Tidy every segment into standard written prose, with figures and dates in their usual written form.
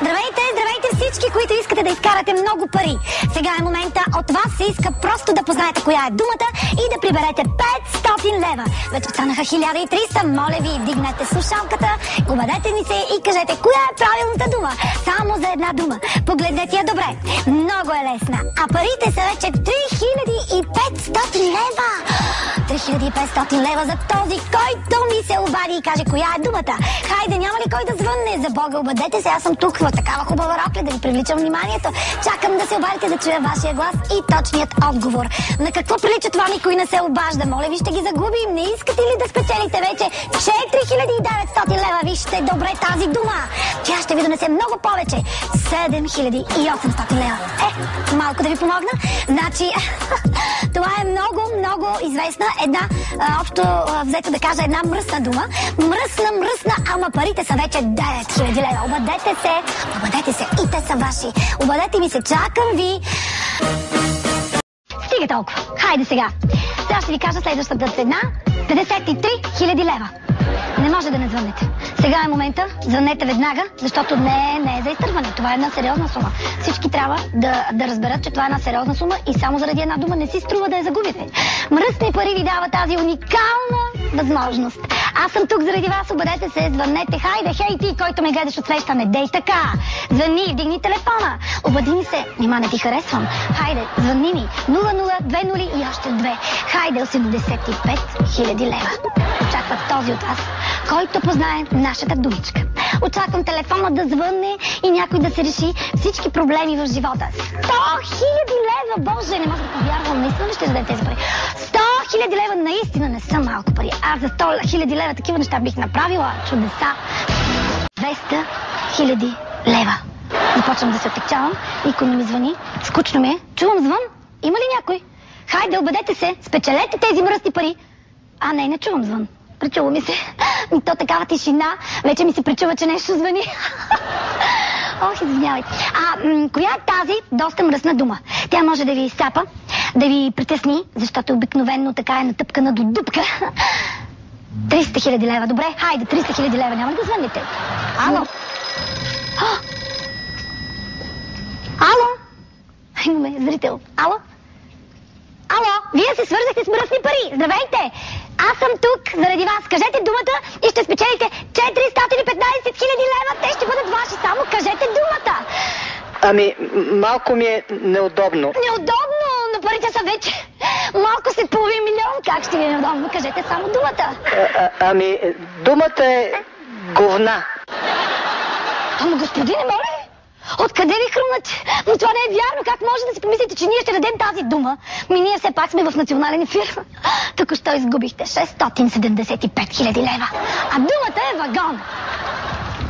Здравейте, здравейте всички, които искате да изкарате много пари. Сега е момента, от вас се иска просто да познаете коя е думата и да приберете 500 лева. Вече станаха 1300, моля ви, вдигнете слушалката, обадете ни се и кажете коя е правилната дума. Само за една дума. Погледнете я добре. Много е лесна. А парите са вече 3500 лева. 3500 лева за този, който ми се обади и каже коя е думата. Хайде, няма ли кой да звънне? За Бога, обадете се, аз съм тук в такава хубава рокля да ви привличам вниманието. Чакам да се обадите да чуя вашия глас и точният отговор. На какво прилича това, никой не се обажда? Моля ви, ще ги загубим. Не искате ли да спечелите вече 4900 лева? Вижте добре тази дума. Тя ще ви донесе много повече. 7800 лева. Малко да ви помогна. Значи, това е много известна една, общо взето да кажа, една мръсна дума. Мръсна, ама парите са вече 9000 лева. Обадете се, и те са ваши. Обадете ми се, чакам ви. Стига толкова. Хайде сега. Сега ще ви кажа следващата цена. 53 000 лева. Не може да не звънете. Сега е момента, звънете веднага, защото не е за изтърване. Това е една сериозна сума. Всички трябва да разберат, че това е една сериозна сума и само заради една дума не си струва да я загубите. Мръсни пари ви дава тази уникална възможност. Аз съм тук заради вас, обадете се, звънете. Хайде, хей ти, който ме гледаш отсреща, не дей така. Звъни, вдигни телефона. Обади ми се, нима не ти харесвам. Хайде, звънни ми. 0020 и още 2. Хайде, 85 000 лева. Очакват този от вас, който познае нашата думичка. Очаквам телефона да звънне и някой да се реши всички проблеми в живота. 100 000 лева! Боже, не мога да повярвам. Наистина ли ще дадете тези пари? 100 000 лева наистина не са малко пари. Аз за 100 000 лева такива неща бих направила. Чудеса. 200 000 лева. Започвам да се отекчавам. Никой не ми звъни. Скучно ми е. Чувам звън. Има ли някой? Хайде, обадете се. Спечелете тези мръсни пари. А, не чувам звън. Причува ми се. И то такава тишина. Вече ми се причува, че нещо звъни. Ох, извинявайте. Коя е тази доста мръсна дума? Тя може да ви изцапа, да ви притесни, защото обикновенно така е натъпкана до дупка. 300 000 лева. Добре, хайде, 300 000 лева. Няма ли да звънете? Ало? Ало? Имаме зрител. Ало? Ало, вие се свързахте с мръсни пари. Здравейте! Аз съм тук заради вас. Кажете думата и ще спечелите 415 000 лева. Те ще бъдат ваши. Само кажете думата. Ами, малко ми е неудобно. Неудобно, но парите са вече малко след половин милион. Как ще ви е неудобно? Кажете само думата. Ами, думата е говна. Ама господине, моля ви, откъде ви хрумнате? Но това не е вярно. Как може да си помислите, че ние ще дадем тази дума? Ние все пак сме в национален ефир. Току-що изгубихте 675 000 лева. А думата е вагон.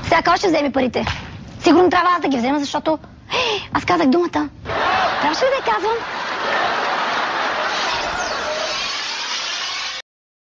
Сега кой ще вземе парите? Сигурно трябва аз да ги взема, защото аз казах думата. Трябваше ли да я казвам?